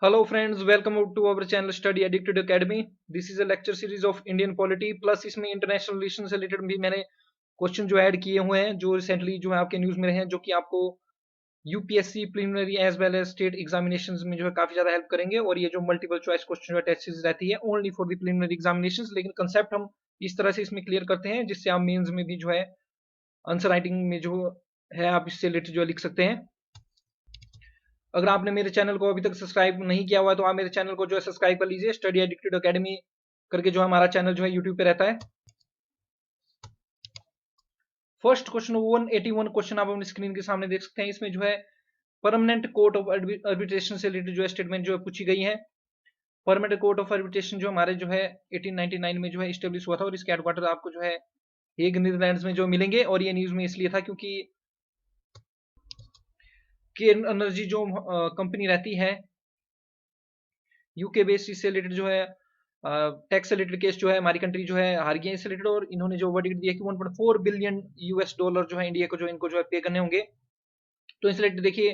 Hello friends, welcome to our channel Study Addicted Academy. This is a lecture series of Indian polity plus इसमें international relation से related भी मैंने question जो add किए हुए हैं जो रिसेंटली जो है आपके न्यूज में रहे हैं जो कि आपको UPSC preliminary as well as state examinations में जो है काफी ज्यादा हेल्प करेंगे। और ये जो मल्टीपल चॉइस क्वेश्चन जो है टेस्ट सीरीज रहती है only for the preliminary examinations, लेकिन कंसेप्ट हम इस तरह से इसमें क्लियर करते हैं जिससे आप मेंस में भी जो है आंसर राइटिंग में जो है आप इससे रिलेटेड जो है लिख सकते हैं। अगर आपने मेरे चैनल को अभी तक सब्सक्राइब नहीं किया हुआ है तो आप मेरे चैनल को जो है सब्सक्राइब कर लीजिए। स्टडी एडिक्टेड एकेडमी करके जो हमारा चैनल जो है यूट्यूब पे रहता है। फर्स्ट क्वेश्चन 181 क्वेश्चन आप अपनी स्क्रीन के सामने देख सकते हैं। इसमें जो है परमानेंट कोर्ट ऑफ आर्बिट्रेशन से रिलेटेड जो है स्टेटमेंट जो है पूछी गई है। परमानेंट कोर्ट ऑफ आर्बिट्रेशन जो हमारे जो है 1899 में जो है स्टेब्लिश हुआ था और इसके हेडक्वार्टर आपको जो है हेग नीदरलैंड्स में जो मिलेंगे। और ये न्यूज में इसलिए था क्योंकि केन एनर्जी जो कंपनी रहती है यूके बेस्ड, इससे रिलेटेड जो है टैक्स से रिलेटेड केस जो है हमारी कंट्री जो है हार गई है इससे रिलेटेड। और इन्होंने जो वर्डिक्ट दिया कि 1.4 बिलियन यूएस डॉलर जो है इंडिया को जो इनको जो है पे करने होंगे। तो इससे रिलेटेड देखिए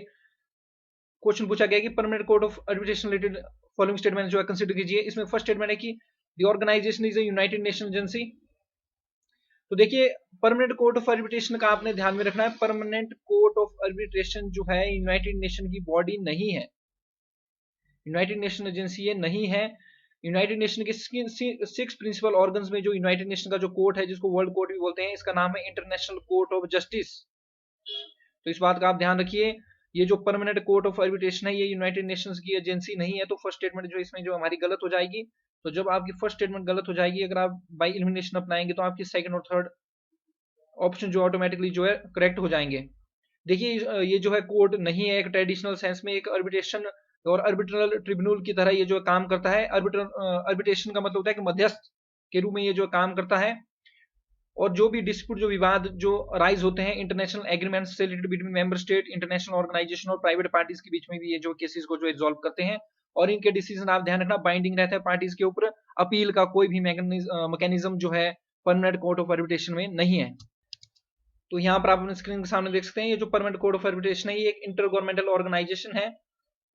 क्वेश्चन पूछा गया कि permanent court of arbitration related following statement जो है कंसीडर कीजिए। इसमें फर्स्ट स्टेटमेंट है कि the organisation is a United Nation agency. तो देखिए परमानेंट कोर्ट ऑफ आर्बिट्रेशन का आपने ध्यान में रखना है। परमानेंट कोर्ट ऑफ आर्बिट्रेशन जो है यूनाइटेड नेशन की बॉडी नहीं है, यूनाइटेड नेशन एजेंसी ये नहीं है। यूनाइटेड नेशन के 6 प्रिंसिपल ऑर्गन्स में जो यूनाइटेड नेशन का जो कोर्ट है जिसको वर्ल्ड कोर्ट भी बोलते हैं, इसका नाम है इंटरनेशनल कोर्ट ऑफ जस्टिस। तो इस बात का आप ध्यान रखिए। ये जो परमानेंट कोर्ट ऑफ आर्बिट्रेशन है ये यूनाइटेड नेशंस की एजेंसी नहीं है। तो फर्स्ट स्टेटमेंट जो इसमें जो हमारी गलत हो जाएगी। तो जब आपकी फर्स्ट स्टेटमेंट गलत हो जाएगी, अगर आप बाई एलिमिनेशन अपनाएंगे तो आपकी सेकंड और थर्ड ऑप्शन जो ऑटोमेटिकली जो है करेक्ट हो जाएंगे। देखिए ये जो है कोर्ट नहीं है एक ट्रेडिशनल सेंस में, एक आर्बिट्रेशन और आर्बिट्रल ट्रिब्यूनल की तरह ये जो काम करता है। आर्बिट्रेशन का मतलब होता है कि मध्यस्थ के रूप में ये जो काम करता है। और जो भी डिस्प्यूट जो विवाद जो राइज होते हैं इंटरनेशनल एग्रीमेंट से related between member state, international organisation और प्राइवेट पार्टीज के बीच में भी ये जो केसेस को जो रिजॉल्व करते हैं। और इनके डिसीजन आप ध्यान रखना बाइंडिंग रहता है पार्टीज के ऊपर। अपील का कोई भी मैकेनिज्म जो है परमानेंट कोर्ट ऑफ आर्बिट्रेशन में नहीं है। तो यहाँ पर आप अपने स्क्रीन के सामने देख सकते हैं ये जो परमानेंट कोर्ट ऑफ आर्बिट्रेशन है ये एक इंटर गवर्नमेंटल ऑर्गेनाइजेशन है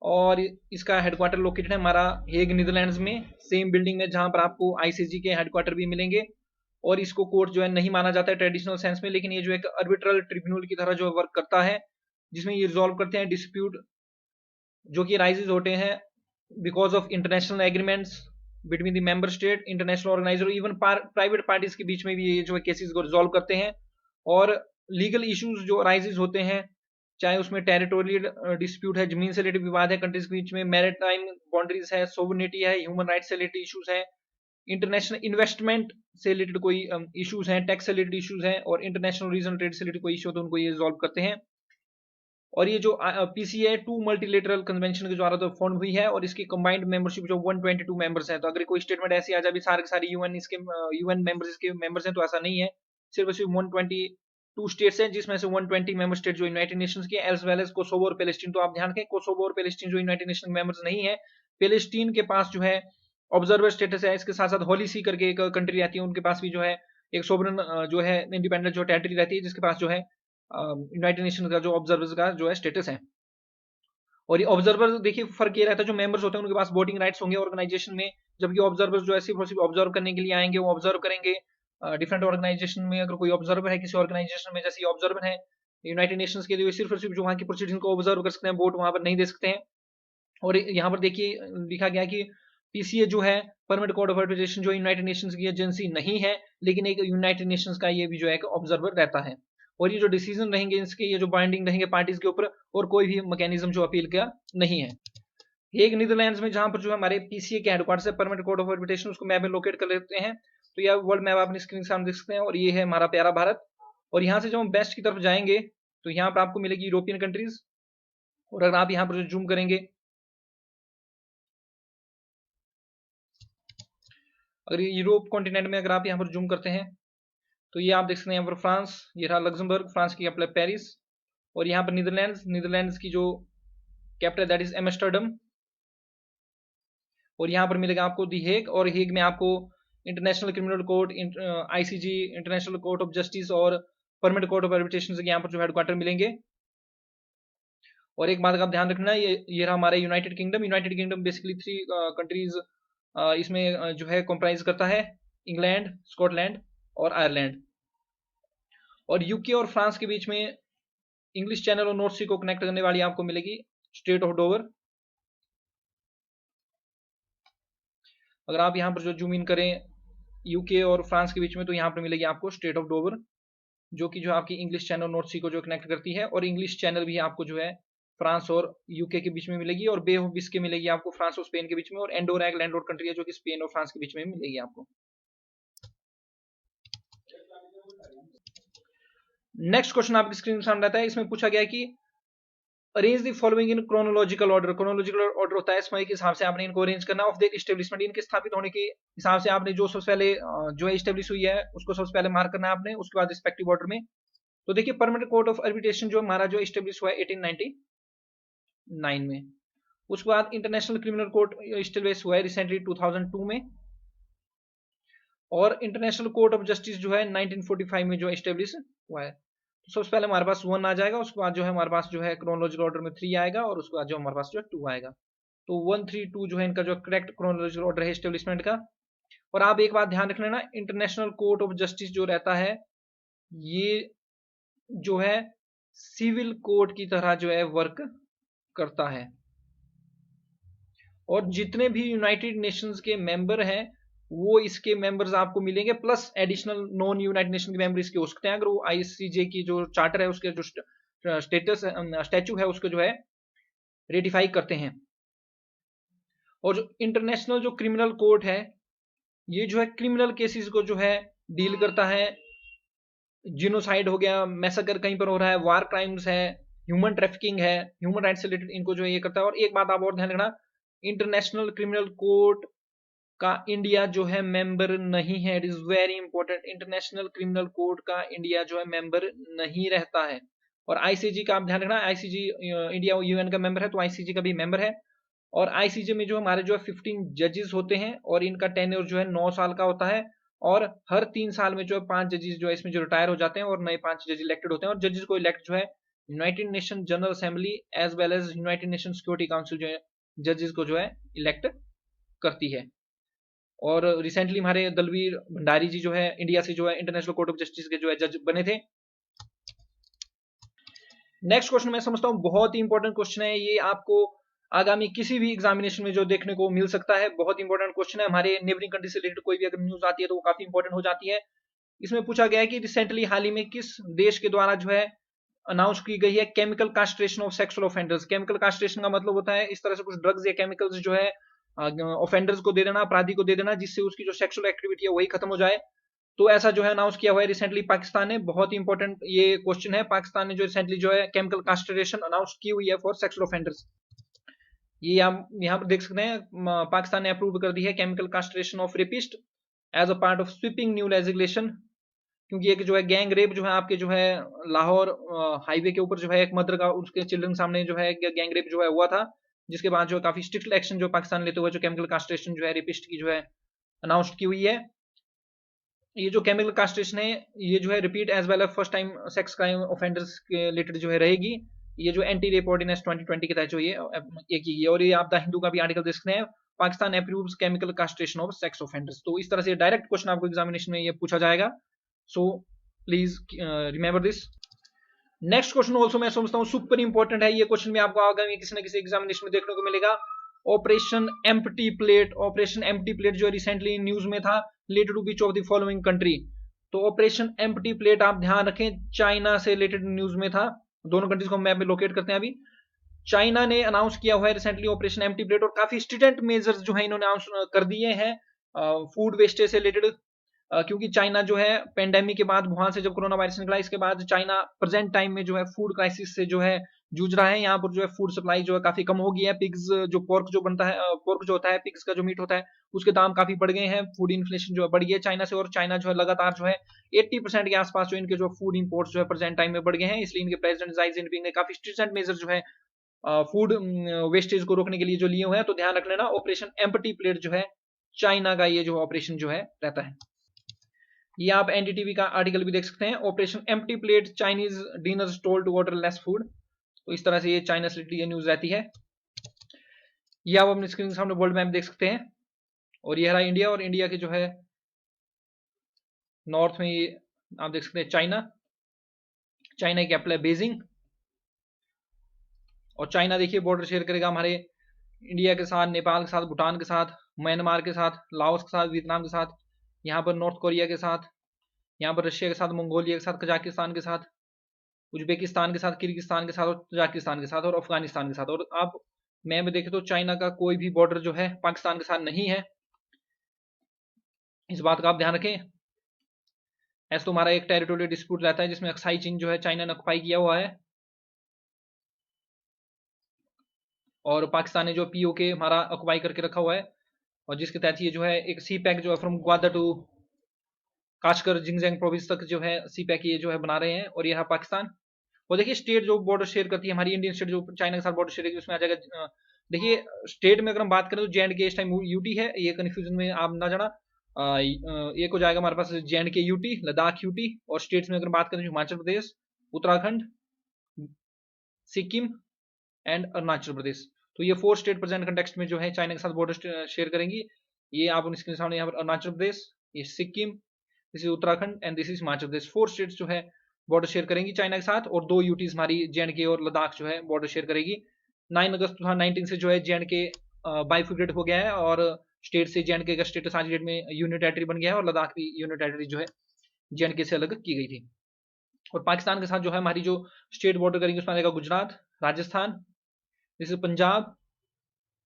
और इसका हेडक्वार्टर लोकेटेड है हमारा हेग नीदरलैंड्स में, सेम बिल्डिंग में जहां पर आपको आईसीजी के हेडक्वार्टर भी मिलेंगे। और इसको कोर्ट जो है नहीं माना जाता है ट्रेडिशनल सेंस में, लेकिन ये जो एक आर्बिट्रल ट्रिब्यूनल की तरह जो वर्क करता है जिसमें ये रिजॉल्व करते हैं डिस्प्यूट जो कि राइजेज होते हैं because of international agreements between the member state, international organiser, even private parties के बीच में भी ये जो है केसेस को रिजॉल्व करते हैं। और लीगल इश्यूज जो राइजेज होते हैं चाहे उसमें टेरिटोरियल डिस्प्यूट है, जमीन से रिलेटेड विवाद है कंट्रीज के बीच में, मैरिटाइम बाउंड्रीज है, सोवरेनिटी है, ह्यूमन राइट्स से रिलेटेड इश्यूज है, इंटरनेशनल इन्वेस्टमेंट से रिलेटेड कोई इश्यूज हैं, टैक्स से रिलेटेड इश्यूज हैं और इंटरनेशनल रीजनल ट्रेड से रिलेटेड कोई इश्यू तो उनको ये रिजॉल्व करते हैं। और ये जो पीसी है टू मल्टीलेटरल कन्वेंशन के द्वारा तो फॉर्म हुई है और इसकी कंबाइंड मेंबरशिप जो 122 मेंबर्स हैं। तो अगर कोई स्टेटमेंट ऐसी आ जाए सारे के सारे यूएन इसके यूएन मेंबर्स इसके मेंबर्स हैं, तो ऐसा नहीं है। सिर्फ 122 स्टेट्स हैं जिसमें से 120 मेंबर स्टेट जो यूनाइटेड नेशंस के एज वेल एज कोसोवो और पैलेस्टीन। तो आप ध्यान रखें कोसोवो और पैलेस्टीन जो यूनाइटेड नेशन मेंबर्स नहीं है। पैलेस्टीन के पास जो है ऑब्जर्वर स्टेटस है। इसके साथ साथ होली सी करके एक कंट्री रहती है, उनके पास भी जो है एक सोवरेन जो है इंडिपेंडेंट जो टेरिटरी रहती है जिसके पास जो है यूनाइटेड नेशन का जो ऑब्जर्वर्स का जो है स्टेटस है। और ये ऑब्जर्वर देखिए फर्क ये रहता है जो मेंबर्स होते हैं उनके पास वोटिंग राइट्स होंगे ऑर्गेनाइजेशन में, जबकि ऑब्जर्वर्स जो है सिर्फ और सिर्फ ऑब्जर्व करने के लिए आएंगे, वो ऑब्जर्व करेंगे। डिफरेंट ऑर्गेनाइजेशन में अगर कोई ऑब्जर्वर है किसी ऑर्गेनाइजेशन में, जैसे ऑब्जर्वर है यूनाइटेड नेशंस के लिए, सिर्फ और सिर्फ जो वहाँ की प्रोसीडिंग को ऑब्जर्व कर सकते हैं, वोट वहां पर नहीं दे सकते हैं। और यहाँ पर देखिए लिखा गया कि पीसीए जो है परमानेंट कोर्ट ऑफ आर्बिट्रेशन जो यूनाइटेड नेशंस की एजेंसी नहीं है, लेकिन एक यूनाइटेड नेशंस का ये भी जो है ऑब्जर्वर रहता है। और ये जो डिसीजन रहेंगे इसके ये जो बाइंडिंग रहेंगे पार्टीज के ऊपर और कोई भी मैकेनिज्म जो अपील का नहीं है। हेग नीदरलैंड्स में जहां पर जो हमारे पीसीए के हेडक्वार्टर है परमानेंट कोर्ट ऑफ आर्बिट्रेशन, उसको मैप में लोकेट कर लेते हैं। तो यह वर्ल्ड मैप अपनी स्क्रीन के सामने देख सकते हैं और ये है हमारा प्यारा भारत। और यहाँ से जब हम वेस्ट की तरफ जाएंगे तो यहाँ पर आपको मिलेगी यूरोपियन कंट्रीज। और अगर आप यहाँ पर जूम करेंगे, अगर यूरोप कॉन्टिनेंट में अगर आप यहाँ पर जूम करते हैं तो ये आप देख सकते हैं यहाँ पर फ्रांस, ये रहा लग्जमबर्ग, फ्रांस की कैपिटल पेरिस। और यहाँ पर नीदरलैंड्स, नीदरलैंड्स की जो कैपिटल दैट इज एम्स्टर्डम। और यहाँ पर मिलेगा आपको दी हेग, और हेग में आपको international criminal court, ICG, international court of justice और परमानेंट कोर्ट ऑफ आर्बिट्रेशन से यहाँ पर जो हेडक्वार्टर मिलेंगे। और एक बात का आप ध्यान रखना, ये रहा हमारा United kingdom. United kingdom basically 3 countries इसमें जो है कंप्राइज करता है, इंग्लैंड, स्कॉटलैंड और आयरलैंड। और यूके और फ्रांस के बीच में इंग्लिश चैनल और नॉर्थ सी को कनेक्ट करने वाली आपको मिलेगी स्ट्रेट ऑफ डोवर। अगर आप यहाँ पर जो जूम इन करें यूके और फ्रांस के बीच में, तो यहाँ पर मिलेगी आपको स्ट्रेट ऑफ डोवर, जो कि जो आपकी इंग्लिश चैनल नॉर्थ सी को जो कनेक्ट करती है। और इंग्लिश चैनल भी आपको जो है फ्रांस और यूके के बीच में मिलेगी, और बे ऑफ बिस्के मिलेगी आपको फ्रांस और स्पेन के बीच में, और एंडोरा एक लैंडलॉर्ड कंट्री है जो कि स्पेन और फ्रांस के बीच में मिलेगी आपको। नेक्स्ट क्वेश्चन आपकी स्क्रीन के सामने आता है। इसमें पूछा गया है कि arrange the following in chronological order. Chronological order होता है समय के हिसाब से आपने इनको अरेंज करना, ऑफ द एस्टेब्लिशमेंट, इनके स्थापित होने के हिसाब से आपने जो सबसे पहले जो है एस्टेब्लिश हुई है उसको सबसे पहले मार्क करना है आपने, उसके बाद रिस्पेक्टिव ऑर्डर में। तो देखिए परमानेंट कोर्ट ऑफ आर्बिट्रेशन जो हमारा जो एस्टेब्लिश हुआ है 1899 में। उसके बाद इंटरनेशनल क्रिमिनल कोर्ट एस्टेब्लिश हुआ है रिसेंटली 2002 में। और इंटरनेशनल कोर्ट ऑफ जस्टिस जो है 1945 में जो एस्टेब्लिश हुआ है। तो सबसे पहले हमारे पास 1 आ जाएगा, उसके बाद जो है हमारे पास जो है क्रोनोलॉजिकल ऑर्डर में 3 आएगा, और उसके बाद जो हमारे पास जो है 2 आएगा। तो 1, 3, 2 जो है इनका जो करेक्ट क्रोनोलॉजिकल ऑर्डर है एस्टेब्लिशमेंट का। और आप एक बात ध्यान रखना ना, इंटरनेशनल कोर्ट ऑफ जस्टिस जो रहता है ये जो है सिविल कोर्ट की तरह जो है वर्क करता है। और जितने भी यूनाइटेड नेशंस के मेंबर हैं वो इसके मेंबर्स आपको मिलेंगे, plus additional non United nation के मेंबर इसके हो सकते हैं, अगर वो आईसीजे की जो चार्टर है उसके जो स्टेटस स्टैचू है उसको जो है रेटिफाई करते हैं। और जो इंटरनेशनल जो क्रिमिनल कोर्ट है ये जो है क्रिमिनल केसेस को जो है डील करता है। जिनोसाइड हो गया, मैसेकर कहीं पर हो रहा है, वार क्राइम्स है, ह्यूमन ट्रैफिकिंग है, ह्यूमन राइट्स से रिलेटेड इनको जो है ये करता है। और एक बात आप और ध्यान रखना, इंटरनेशनल क्रिमिनल कोर्ट का इंडिया जो है मेंबर नहीं है। It is very important, international criminal court का इंडिया जो है मेंबर नहीं रहता है। और आईसीजी का आप ध्यान रखना, आईसीजी इंडिया यूएन का मेंबर है तो आईसीजी का भी मेंबर है। और आईसीजे में जो हमारे जो है 15 जजेस होते हैं, और इनका टेन्योर जो है 9 साल का होता है। और हर 3 साल में जो है 5 जजेस जो है इसमें जो रिटायर हो जाते हैं और नए 5 जज इलेक्टेड होते हैं। और जजेस को इलेक्ट जो है United Nation General Assembly as well as United Nation Security Council जो है जजेस को जो है इलेक्ट करती है। और रिसेंटली हमारे दलवीर भंडारी जी जो है इंडिया से जो है इंटरनेशनल कोर्ट ऑफ जस्टिस के जो है जज बने थे। नेक्स्ट क्वेश्चन मैं समझता हूं बहुत ही इंपॉर्टेंट क्वेश्चन है ये, आपको आगामी किसी भी एग्जामिनेशन में जो देखने को मिल सकता है। बहुत इंपॉर्टेंट क्वेश्चन है, हमारे नेबरिंग कंट्री से रिलेटेड कोई भी अगर न्यूज आती है तो वो काफी इंपॉर्टेंट हो जाती है। इसमें पूछा गया है कि रिसेंटली हाल ही में किस देश के द्वारा जो है अनाउंस की गई है chemical castration of sexual offenders. Chemical castration का मतलब होता है इस तरह से कुछ ड्रग्स या केमिकल्स जो है ऑफेंडर्स को दे देना, अपराधी को दे देना, जिससे उसकी जो सेक्सुअल एक्टिविटी है वही खत्म हो जाए। तो ऐसा जो है अनाउंस किया हुआ है रिसेंटली पाकिस्तान ने। बहुत ही इंपॉर्टेंट ये क्वेश्चन है, पाकिस्तान ने जो रिसेंटली जो है केमिकल कास्ट्रेशन अनाउंस की हुई है फॉर सेक्सुअल ऑफेंडर्स। ये आप यहाँ पर देख सकते हैं, पाकिस्तान ने अप्रूव कर दी है chemical castration of rapist as a part of sweeping new legislation. क्योंकि एक जो है गैंग रेप जो है आपके जो है लाहौर हाईवे के ऊपर जो है एक मदर का उसके चिल्ड्रन सामने जो है गैंग रेप जो है हुआ था, जिसके बाद जो है काफी स्ट्रिक्ट एक्शन जो पाकिस्तान लेते हुए जो केमिकल कास्ट्रेशन जो है रेपिस्ट की जो है अनाउंस की हुई है। ये जो केमिकल कास्ट्रेशन है ये जो है repeat as well as first time sex crime offenders के रिलेटेड जो है रहेगी। ये जो एंटी रेप ऑर्डिनेंस 2020 के तहत जो ये की गई। और ये आप द हिंदू का भी आर्टिकल देख सकते हैं, Pakistan approves chemical castration of sex offenders. तो इस तरह से डायरेक्ट क्वेश्चन आपको एग्जामिनेशन में ये पूछा जाएगा, so please remember this. Next question also मैं समझता हूँ सुपर इंपॉर्टेंट है, ये क्वेश्चन भी आपको आगामी किसी न किसी एग्जामिनेशन में देखने को मिलेगा। Operation empty plate, operation empty plate जो रिसेंटली न्यूज में था, related to which of the following country. तो ऑपरेशन एम्प्टी प्लेट आप ध्यान रखें चाइना से रिलेटेड न्यूज में था। दोनों कंट्रीज को मैप में लोकेट करते हैं अभी। चाइना ने अनाउंस किया हुआ है रिसेंटली ऑपरेशन एम्प्टी प्लेट, और काफी स्ट्रिक्ट मेजर्स जो है इन्होंने अनाउंस कर दिए हैं फूड वेस्टेज से रिलेटेड। क्योंकि चाइना जो है पेंडेमिक के बाद वहां से जब कोरोना वायरस निकला इसके बाद चाइना प्रेजेंट टाइम में जो है फूड क्राइसिस से जो है जूझ रहा है। यहाँ पर जो है फूड सप्लाई जो है काफी कम हो गई है। पिग्स जो पोर्क जो बनता है, पोर्क जो होता है पिग्स का जो मीट होता है उसके दाम काफी बढ़ गए हैं। फूड इन्फ्लेशन जो है बढ़ गई है चाइना से, और चाइना जो है लगातार जो है 80% के आसपास जो इनके जो फूड इंपोर्ट्स जो है प्रेजेंट टाइम में बढ़ गए हैं। इसलिए इनके प्रेसिडेंट जाई जिनपिंग ने काफी स्ट्रिक्ट मेजर जो है फूड वेस्टेज को रोकने के लिए जो लिए हुए हैं। तो ध्यान रख लेना ऑपरेशन एम्प्टी प्लेट जो है चाइना का ये जो ऑपरेशन जो है रहता है। ये आप एनडीटीवी का आर्टिकल भी देख सकते हैं, operation empty plate Chinese diners told to order less food. तो इस तरह से ये चाइना से रिलेटेड ये न्यूज रहती है। ये आप अपने स्क्रीन के सामने वर्ल्ड मैप देख सकते हैं, और ये रहा इंडिया, और इंडिया के जो है नॉर्थ में ये आप देख सकते हैं चाइना। चाइना की कैपिटल है बीजिंग, और चाइना देखिए बॉर्डर शेयर करेगा हमारे इंडिया के साथ, नेपाल के साथ, भूटान के साथ, म्यांमार के साथ, लाओस के साथ, वियतनाम के साथ, यहाँ पर नॉर्थ कोरिया के साथ, यहाँ पर रशिया के साथ, मंगोलिया के साथ, कजाकिस्तान के साथ, उज्बेकिस्तान के साथ, किर्गिस्तान के साथ, और तजाकिस्तान के साथ, और अफगानिस्तान के साथ। और आप मैप में देखें तो चाइना का कोई भी बॉर्डर जो है पाकिस्तान के साथ नहीं है, इस बात का आप ध्यान रखें। ऐसा तो हमारा एक टेरिटोरियल डिस्प्यूट रहता है जिसमें अक्साई चीन जो है चाइना ने ऑक्युपाई किया हुआ है, और पाकिस्तान ने जो पीओके हमारा ऑक्युपाई करके रखा हुआ है, और जिसके तहत ये जो है एक सी पैक जो है फ्रॉम ग्वादा टू काशगर जिंगजेंग प्रोविंस तक जो है सी पैक ये जो है बना रहे हैं, और ये है पाकिस्तान। और देखिए स्टेट जो बॉर्डर शेयर करती है हमारी इंडियन स्टेट जो चाइना के साथ बॉर्डर शेयर उसमें आ जाएगा। देखिए स्टेट में अगर हम बात करें तो जे एंड के इस टाइम यूटी है, ये कंफ्यूजन में आप ना जाना। एक हो जाएगा हमारे पास जे एंड के यूटी, लद्दाख यूटी, और स्टेट्स में अगर बात करें हिमाचल प्रदेश, उत्तराखंड, सिक्किम एंड अरुणाचल प्रदेश। तो ये 4 स्टेट प्रेजेंट कंटेक्स्ट में जो है चाइना के साथ बॉर्डर शेयर करेंगी। ये आप उनके सामने यहाँ पर अरुणाचल प्रदेश, ये Sikkim, this is Uttarakhand and this is Himachal Pradesh. 4 states जो है बॉर्डर शेयर करेंगी चाइना के साथ, और 2 यूटीज हमारी जे और लद्दाख जो है बॉर्डर शेयर करेगी। 9 अगस्त 2019 से जो है जे बाइफिकेट हो गया है, और स्टेट से जे का स्टेटस आज डेट में यूनियन टेरिटरी बन गया है, और लद्दाख भी यूनियन टेरिटरी जो है जे से अलग की गई थी। और पाकिस्तान के साथ जो है हमारी जो स्टेट बॉर्डर करेंगे उसमें आएगा गुजरात, राजस्थान, दिस इज पंजाब,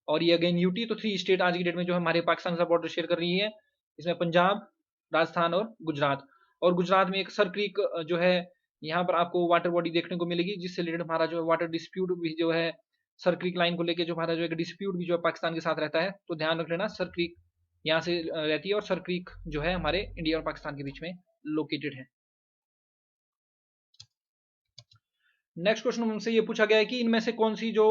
और ये अगेन यूटी। तो 3 स्टेट आज की डेट में जो हमारे पाकिस्तान के साथ बॉर्डर शेयर कर रही है, इसमें पंजाब, राजस्थान और गुजरात। और गुजरात में एक सर क्रीक जो है यहाँ पर आपको वाटर बॉडी देखने को मिलेगी, जिससे रिलेटेड हमारा जो है वाटर डिस्प्यूट भी जो है सर क्रीक लाइन को लेकर जो हमारा जो एक डिस्प्यूट भी जो है पाकिस्तान के साथ रहता है, तो ध्यान रख लेना सर क्रीक यहाँ से रहती है, और सर क्रीक जो है हमारे इंडिया और पाकिस्तान के बीच में लोकेटेड है। नेक्स्ट क्वेश्चन हमसे ये पूछा गया है कि इनमें से कौन सी जो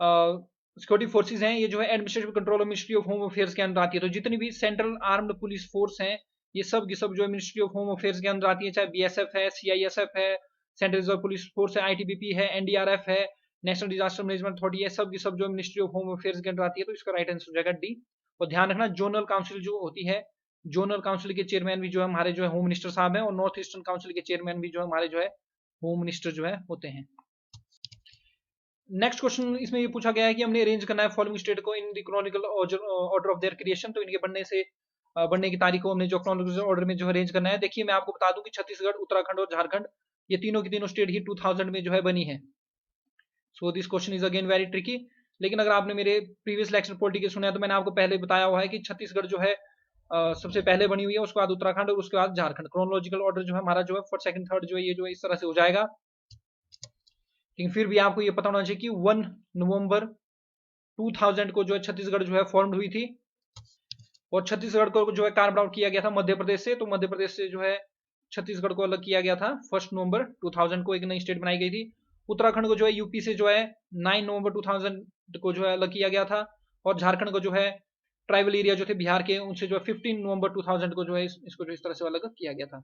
सिक्योरिटी फोर्सेज हैं ये जो है एडमिनिस्ट्रेटिव कंट्रोल और मिनिस्ट्री ऑफ होम अफेयर्स के अंदर आती है। तो जितनी भी सेंट्रल आर्म्ड पुलिस फोर्स हैं ये सब की सब जो है मिनिस्ट्री ऑफ होम अफेयर्स के अंदर आती है, चाहे बीएसएफ है, सीआईएसएफ है, सेंट्रल रिजर्व पुलिस फोर्स है, आईटीबीपी है, एनडीआरएफ है, नेशनल डिजास्टर मैनेजमेंट अथॉरिटी है, सब की सब जो मिनिस्ट्री ऑफ होम अफेयर्स के अंदर आती है। तो इसका राइट आंसर हो जाएगा डी। और ध्यान रखना जोनल काउंसिल जो होती है, जोनल काउंसिल के चेयरमैन भी जो है हमारे जो है होम मिनिस्टर साहब हैं, और नॉर्थ ईस्टर्न काउंसिल के चेयरमैन भी जो है हमारे जो है होम मिनिस्टर जो है होते हैं। नेक्स्ट क्वेश्चन इसमें ये पूछा गया है कि हमने अरेंज करना है फॉलोइंग स्टेट को in the chronological order of their creation. तो इनके बनने की तारीख को हमने जो क्रोनोलॉजिकल ऑर्डर में जो अरेंज करना है। देखिए मैं आपको बता दूं कि छत्तीसगढ़, उत्तराखंड और झारखंड ये तीनों की तीनों स्टेट ही 2000 में जो है बनी है। So this question is again very tricky. लेकिन अगर आपने मेरे प्रीवियस लेक्चर पॉलिटिक्स सुना है तो मैंने आपको पहले बताया हुआ है कि छत्तीसगढ़ जो है सबसे पहले बनी हुई है, उसके बाद उत्तराखंड और उसके बाद झारखंड। क्रोनोलॉजिकल ऑर्डर जो है हमारा जो है फर्स्ट सेकंड थर्ड जो है ये जो है इस तरह से हो जाएगा। लेकिन फिर भी आपको ये पता होना चाहिए कि 1 नवंबर 2000 को जो है छत्तीसगढ़ जो है फॉर्म्ड हुई थी, और छत्तीसगढ़ को जो है कार्व आउट किया गया था मध्य प्रदेश से। तो मध्य प्रदेश से जो है छत्तीसगढ़ को अलग किया गया था 1 नवंबर 2000 को, एक नई स्टेट बनाई गई थी। उत्तराखंड को जो है यूपी से जो है 9 नवंबर 2000 को जो है अलग किया गया था, और झारखंड को जो है ट्राइबल एरिया जो थे बिहार के उनसे जो है 15 नवंबर 2000 को जो है इसको जो इस तरह से अलग किया गया था।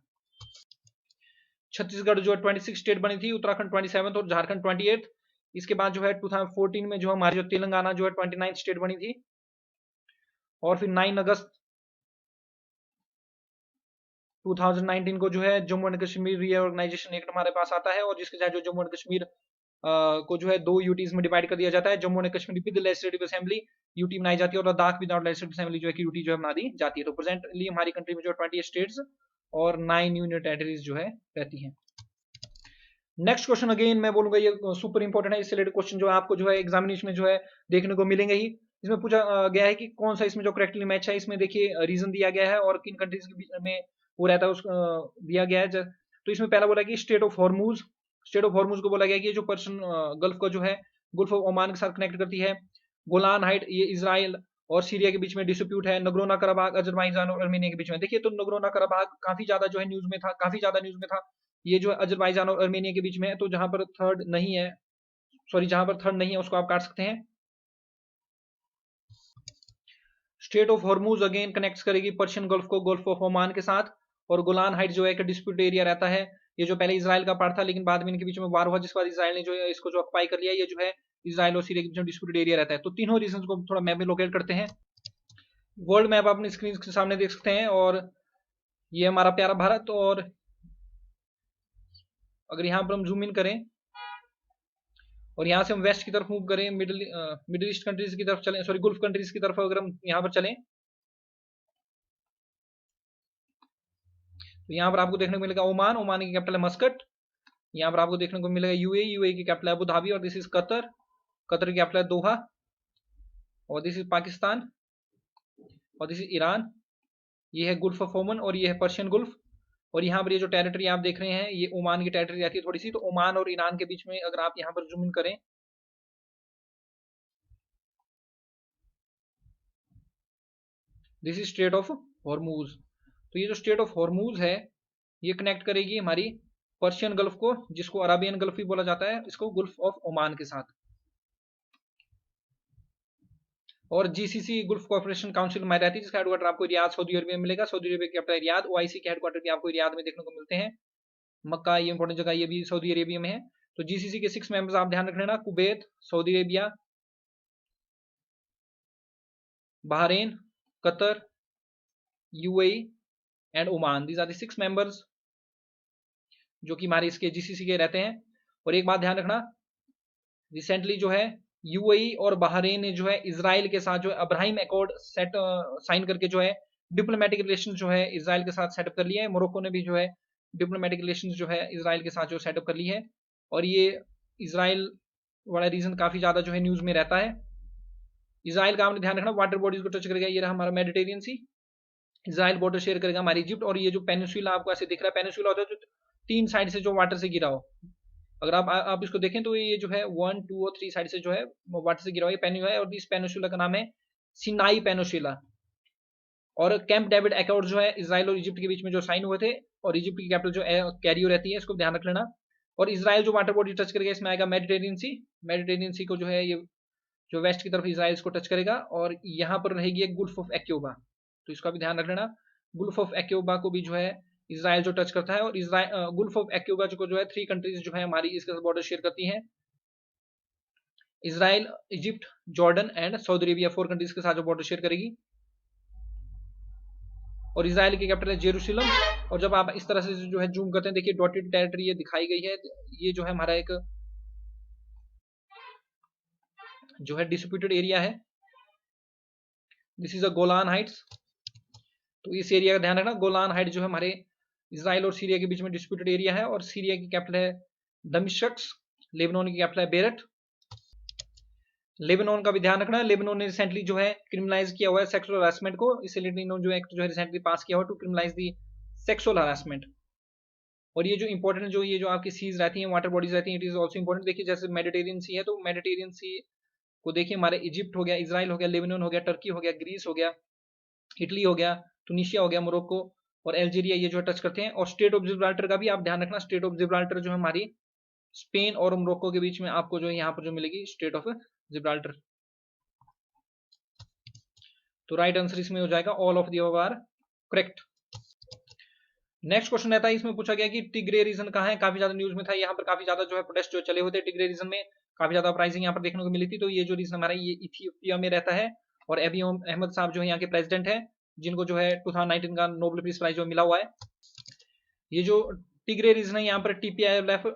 छत्तीसगढ़ जो है 26 स्टेट बनी थी, उत्तराखंड 27 और झारखंड 28। इसके बाद जो है 2014 में जो हमारी जो तेलंगाना जो है 29 स्टेट बनी थी, और फिर 9 अगस्त 2019 को जो है Jammu and Kashmir reorganisation act हमारे पास आता है, और जिसके तहत जो जम्मू एंड कश्मीर को जो है 2 यूटीज में डिवाइड कर दिया जाता है। Jammu and Kashmir with legislative assembly UT बनाई जाती है, और लद्दाख विदाउट लेजिस्लेटिव असेंबली जो है यूटी जो है बना दी जाती है। तो प्रेजेंटली हमारी कंट्री में जो 20 स्टेट्स और 9 यूनियन टेरिटरीज जो है रहती हैं। नेक्स्ट क्वेश्चन अगेन मैं बोलूंगा ये सुपर इंपॉर्टेंट है, इससे रिलेटेड क्वेश्चन जो है आपको जो है एग्जामिनेशन में जो है देखने को मिलेंगे ही। इसमें पूछा गया है कि कौन सा इसमें जो करेक्टली मैच है, इसमें देखिए रीजन दिया गया है और किन कंट्रीज के बीच में वो रहता है उस दिया गया है। तो इसमें पहला बोला कि state of Hormuz, state of Hormuz को बोला गया कि जो पर्शियन गल्फ का जो है गल्फ ऑफ ओमान के साथ कनेक्ट करती है। गोलान हाइट ये इजराइल और सीरिया के बीच में डिस्प्यूट है। नगरोना कराबाग अजरबैजान और अर्मेनिया के बीच में। देखिए तो नगरोना कराबाग काफी ज्यादा जो है न्यूज में था, काफी ज्यादा न्यूज में था। ये जो है अजरबैजान और अर्मेनिया के बीच में है, तो जहां पर थर्ड नहीं है, सॉरी जहां पर थर्ड नहीं है उसको आप काट सकते हैं। State of Hormuz again connect करेगी पर्शियन गल्फ को गल्फ ऑफ ओमान के साथ, और गोलान हाइट जो है एक डिस्प्यूट एरिया रहता है ये जो पहले इजराइल का पार्ट था, लेकिन बाद में इनके बीच में वार हुआ, जिसके बाद इजराइल ने जो है इसको जो ऑक्युपाई कर लिया। ये जो है इजराइल और सीरिया के बीच में डिस्प्यूटेड एरिया रहता है। तो तीनों रीजन को थोड़ा मैप में लोकेट करते हैं। वर्ल्ड मैप अपनी स्क्रीन के सामने देख सकते हैं, और ये हमारा प्यारा भारत। और अगर यहाँ पर हम जूम इन करें और यहाँ से हम वेस्ट की तरफ मूव करें, मिडिल ईस्ट कंट्रीज की तरफ चलें, सॉरी गुल्फ कंट्रीज की तरफ अगर हम यहाँ पर चलें, तो यहाँ पर आपको देखने को मिलेगा ओमान। ओमान की कैपिटल है मस्कट। यहाँ पर आपको देखने को मिलेगा यूएई। यूएई की कैपिटल है अबू धाबी। और दिस इज कतर। कतर की कैपिटल है दोहा। और दिस इज पाकिस्तान। और दिस इज ईरान। ये है गुल्फ ऑफ ओमन और ये है पर्शियन गुल्फ। और यहाँ पर ये जो टेरिटरी आप देख रहे हैं, ये ओमान की टेरिटरी आती है थोड़ी सी। तो ओमान और ईरान के बीच में अगर आप यहाँ पर जूम इन करें, this is straight of Hormuz. तो ये जो स्ट्रेट ऑफ हॉर्मूज है, ये कनेक्ट करेगी हमारी पर्शियन गल्फ को, जिसको अराबियन गल्फ भी बोला जाता है, इसको गुल्फ ऑफ ओमान के साथ। और जीसीसी गुल्फ कोऑपरेशन काउंसिल हमारी रहती है, जिसका हेडक्वार्टर आपको रियाद सऊदी अरबिया में मिलेगा। सऊदी अरबिया की कैपिटल रियाद। ओआईसी के हेडक्वार्टर भी आपको रियाद में देखने को मिलते हैं। मक्का, ये इंपॉर्टेंट जगह, ये भी सऊदी अरेबिया में है। तो जीसीसी के 6 मेंबर्स आप ध्यान रख लेना, Kuwait, Saudi Arabia, Bahrain, Qatar, UAE and Oman. These are the 6 members जो कि हमारे इसके जीसीसी के रहते हैं। और एक बात ध्यान रखना, रिसेंटली जो है यूएई और बहरीन ने जो है इजराइल के साथ जो है अब्राहिम अकॉर्ड साइन करके जो है डिप्लोमेटिक रिलेशन जो है इजराइल के साथ सेटअप कर लिया है। मोरक्को ने भी जो है डिप्लोमेटिक रिलेशन जो है इजराइल के साथ जो सेटअप कर ली है। और ये इजराइल वाला रीजन काफी ज्यादा जो है न्यूज में रहता है। इजराइल का आपने ध्यान रखना वाटर बॉडीज को टच करेगा। ये रहा हमारा मेडिटेरियन सी। इजराइल बॉर्डर शेयर करेगा हमारी इजिप्ट। और ये जो पेनिसुला आपको ऐसे दिख रहा है, पेनिसुला होता है जो 3 साइड से जो वाटर से गिरा हो। अगर आप इसको देखें तो ये जो है 1, 2 और 3 साइड से जो है वाटर से गिरा हुआ पेनिसुला है। और इस पेनिसुला का नाम है सिनाई पेनिसुला। और कैंप डेविड अकॉर्ड जो है इजराइल और इजिप्ट के बीच में जो साइन हुए थे, और इजिप्ट की कैपिटल जो कैरियो रहती है, इसको ध्यान रख लेना। और इजराइल जो वाटर बॉडी टच करेगा इसमें आएगा मेडिटेरियन सी। मेडिटेरियन सी को जो है ये जो वेस्ट की तरफ इजराइल इसको टच करेगा। और यहाँ पर रहेगी एक गुल्फ ऑफ एक्योबा, तो इसका भी ध्यान रख लेना। गुल्फ ऑफ एक्योबा को भी जो है इजराइल जो टच करता है। और इजराइल गुल्फ ऑफ एक्योबा को जो है 3 कंट्रीज जो है हमारी इसके साथ बॉर्डर शेयर करती हैं, Israel, Egypt, Jordan and Saudi Arabia. 4 countries के साथ जो बॉर्डर शेयर करेगी। और इजराइल की कैपिटल है जेरूशलम। और जब आप इस तरह से जो है जूम करते हैं, देखिए डॉटेड टेरिटरी ये दिखाई गई है। ये जो है हमारा एक जो है डिस्प्यूटेड एरिया है। This is a Golan Heights. तो इस एरिया का ध्यान रखना। गोलान हाइट जो है हमारे इजराइल और सीरिया के बीच में डिस्प्यूटेड एरिया है। और सीरिया की कैपिटल है दमिश्क। लेबनान की कैपिटल है बेरट। लेबनान का भी ध्यान रखना। लेबनान ने रिसेंटली जो है क्रिमिनलाइज किया हुआ है सेक्सुअल हरासमेंट को, इसलिए जो एक्ट जो है रिसेंटली पास किया हुआ to criminalise the sexual harassment. और ये जो इंपॉर्टेंट जो ये जो आपकी सीज रहती हैं, वाटर बॉडीज रहती हैं, इट इज ऑल्सो इंपॉर्टेंट। देखिए जैसे मेडिटेरियन सी है, तो मेडिटेरियन सी को देखिए हमारे इजिप्ट हो गया, इजराइल हो गया, लेबनान हो गया, टर्की हो गया, ग्रीस हो गया, इटली हो गया, टूनिशिया हो गया, मोरक्को और अल्जीरिया, ये जो है टच करते हैं। और स्टेट ऑफ जिब्राल्टर का भी आप ध्यान रखना। स्टेट ऑफ जिब्राल्टर जो है हमारी स्पेन और मोरक्को के बीच में आपको जो है यहाँ पर जो मिलेगी स्टेट ऑफ जिब्राल्टर। तो राइट आंसर इसमें हो जाएगा all of the above are correct. Next question रहता है, इसमें पूछा गया कि टिग्रे रीजन कहाँ है। काफी ज्यादा न्यूज में था, यहाँ पर काफी ज्यादा जो है प्रोटेस्ट जो चले हुए थे टिग्रे रीजन में, काफी ज्यादा अपराइजिंग यहाँ पर देखने को मिली थी। तो ये जो रीजन हमारा ये इथियोपिया में रहता है। और अबी अहमद साहब जो है यहाँ के प्रेसिडेंट है, जिनको जो है 2019 का नोबेल पीस प्राइज जो मिला हुआ है। ये जो टिग्रे रीजन है, यहाँ पर TPLF,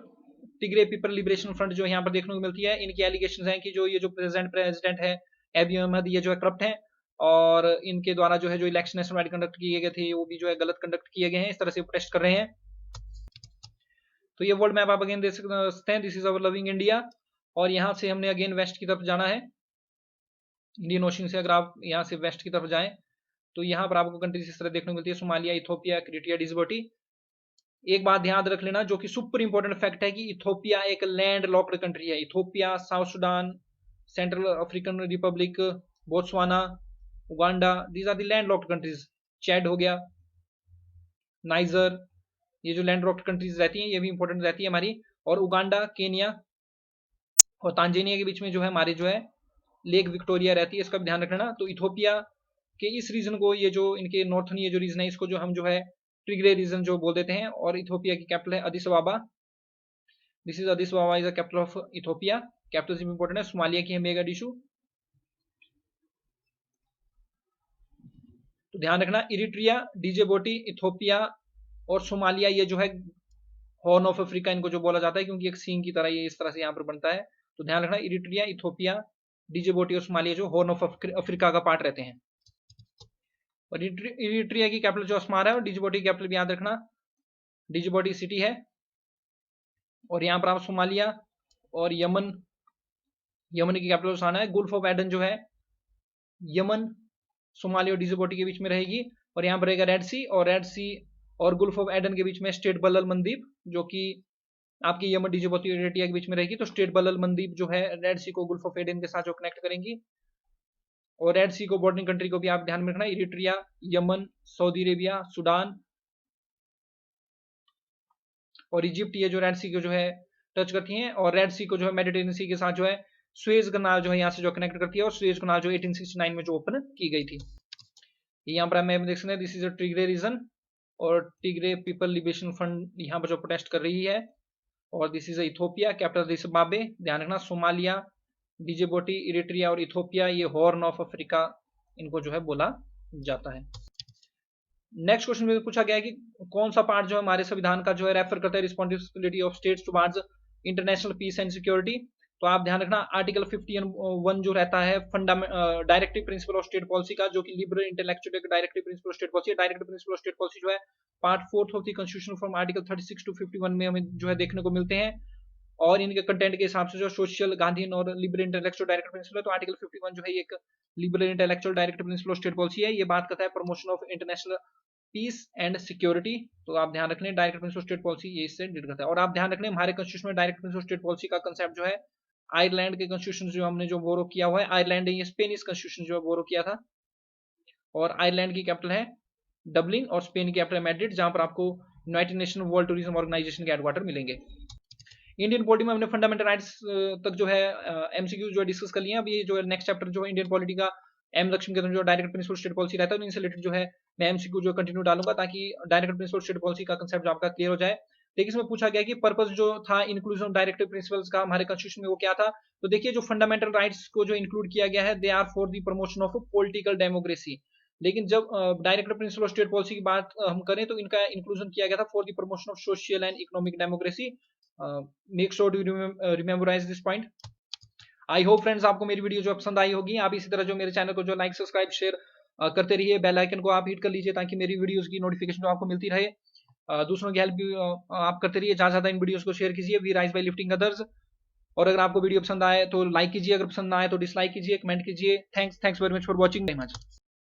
Tigray people liberation front जो यहाँ पर देखने को मिलती है। इनकी एलिगेशन है कि जो ये जो प्रेसिडेंट है अबी अहमद, ये जो है करप्ट है। और इनके द्वारा जो है जो इलेक्शन नेशनल कंडक्ट किए गए थे, वो भी जो है गलत कंडक्ट किए गए हैं, इस तरह से प्रोटेस्ट कर रहे हैं। तो ये वर्ल्ड मैप आप अगेन देख सकते हैं। This is our loving India. और यहाँ से हमने अगेन वेस्ट की तरफ जाना है, इंडियन ओशन से अगर आप यहाँ से वेस्ट की तरफ जाएं, तो यहाँ पर आपको कंट्रीज इस तरह देखने को मिलती है, सोमालिया, इथोपिया, क्रिटिया, डिजबर्टी। एक बात ध्यान रख लेना जो कि सुपर इंपॉर्टेंट फैक्ट है, कि इथोपिया एक लैंड लॉक्ड कंट्री है। Ethiopia, South Sudan, Central African Republic, Botswana, Uganda, these are the land locked countries. Chad हो गया, नाइजर, ये जो लैंड लॉक्ड कंट्रीज रहती हैं ये भी इंपॉर्टेंट रहती है हमारी। और उगांडा, केनिया और तांजानिया के बीच में जो है हमारी जो है लेक विक्टोरिया रहती है, इसका भी ध्यान रखना। तो इथोपिया के इस रीजन को, ये जो इनके नॉर्थन ये जो रीजन है, इसको जो हम जो है ट्रिग्रे रीजन जो बोल देते हैं, और इथोपिया की कैपिटल है Addis अबाबा। This is Addis अबाबा is the capital of Ethiopia. Capital important है। सोमालिया की है मोगादिशु। तो ध्यान रखना, इरिट्रिया, डिजिबोटी, इथोपिया और सोमालिया, ये जो है हॉर्न ऑफ अफ्रीका इनको जो बोला जाता है, क्योंकि एक सींग की तरह ये इस तरह से यहाँ पर बनता है। तो ध्यान रखना, इरिट्रिया, इथोपिया, डिजिबोटी और सोमालिया जो हॉर्न ऑफ अफ्रीका का पार्ट रहते हैं। और इरिट्रिया की कैपिटल जो अस्मारा है, और डिजिबोटी की कैपिटल भी याद रखना, डिजिबोटी सिटी है। और यहाँ पर आप सोमालिया और यमन, यमन की कैपिटल साना है। गुल्फ ऑफ एडन जो है यमन, सोमालिया और डिजिबोटी के बीच में रहेगी। और यहाँ पर रहेगा रेड सी, और रेड सी और गुल्फ ऑफ एडन के बीच में स्टेट बल्ल मंदीप, जो कि आपकी यमन, डिजिबोटी और इरिट्रिया के बीच में रहेगी। तो स्टेट बल्ल मंदीप जो है रेड सी को गुल्फ ऑफ एडन के साथ जो कनेक्ट करेंगी। और रेड सी को बॉर्डरिंग कंट्री को भी आप ध्यान में रखना, Eritrea, Yemen, Saudi Arabia, Sudan और इजिप्ट, ये जो रेड सी को जो है टच करती हैं। और रेड सी को जो है मेडिटेरियन सी के साथ जो है सुएज कनाल जो है यहाँ से जो कनेक्ट करती है, और सुएज कनाल जो 1869 में जो ओपन की गई थी। यहाँ पर मैप देख सकते हैं, this is a Tigray reason, और टिग्रे पीपल लिबरेशन फ्रंट यहाँ पर जो प्रोटेस्ट कर रही है। और this is Ethiopia, capital Addis अबाबा। ध्यान रखना, सोमालिया, डिजिबोटी, इरिट्रिया और इथोपिया ये हॉर्न ऑफ अफ्रीका इनको जो है बोला जाता है। नेक्स्ट क्वेश्चन में पूछा गया है कि कौन सा पार्ट जो है हमारे संविधान का जो है रेफर करता है responsibility of states towards international peace and security. तो आप ध्यान रखना, आर्टिकल 51 जो रहता है directive principle of state policy का, जो कि liberal intellectual directive principle of state policy. Directive principle of state policy जो है part 4 of the constitution from article 36 to 51 में हमें जो है देखने को मिलते हैं। और इनके कंटेंट के हिसाब से जो सोशल, गांधीयन और लिबरल इंटेलेक्चुअल डायरेक्टिव प्रिंसिपल है, तो आर्टिकल 51 जो है एक liberal intellectual directive principle of state policy है। ये बात करता है promotion of international peace and security. तो आप ध्यान रखना, direct principle of state policy ये इससे डील करता है। और आप ध्यान रखना, हमारे कॉन्स्टिट्यूशन में direct principle of state policy का कंसेप्ट जो है आयरलैंड के कॉन्स्टिट्यूशन जो हमने जो बोरो किया हुआ है, आयरलैंड ये स्पेनिश कॉन्स्टिट्यूशन जो है बोरो किया था। और आयरलैंड की कैपिटल है डबलिन, और स्पेन की कैपिटल है मैड्रिड, जहां पर आपको United Nation World Tourism Organisation के हेडक्वार्टर मिलेंगे। इंडियन पॉलिटी में हमने फंडामेंटल राइट्स तक जो है एमसीक्यू जो है डिस्कस कर लिए। अब ये जो है नेक्स्ट चैप्टर जो है इंडियन पॉलिटी का एम लक्ष्मी के जो डायरेक्ट प्रिंसिपल स्टेट पॉलिसी रहता है, इनसे रिलेटेड जो है मैं एमसीक्यू जो कंटिन्यू डालूंगा, ताकि डायरेक्ट प्रिंसिपल स्टेट पॉलिसी का कंसेप्ट आपका क्लियर हो जाए। देखिए, इसमें पूछा गया कि पर्पस जो था इंक्लूजन डायरेक्टिव प्रिंसिपल्स का हमारे कॉन्स्टिट्यूशन में, वो क्या था। तो देखिए, जो फंडामेंटल राइट्स को जो इंक्लूड किया गया है, they are for the promotion of political democracy. लेकिन जब direct principle of state policy की बात हम करें, तो इनका इंक्लूजन किया गया था for the promotion of social and economic democracy. Make sure to rememberize this point. I hope friends आपको मेरी वीडियो जो पसंद आई होगी। आप इसी तरह जो मेरे चैनल को जो लाइक, सब्सक्राइब, शेयर करते रहिए। बेल आइकन को आप हिट कर लीजिए, ताकि मेरी वीडियोस की नोटिफिकेशन जो आपको मिलती रहे। दूसरों की हेल्प भी आप करते रहिए, ज्यादा इन वीडियोस को शेयर कीजिए। We rise by lifting others. और अगर आपको वीडियो पसंद आए तो लाइक कीजिए, अगर पसंद ना आए तो डिसलाइक कीजिए, कमेंट कीजिए। Thanks very much for watching.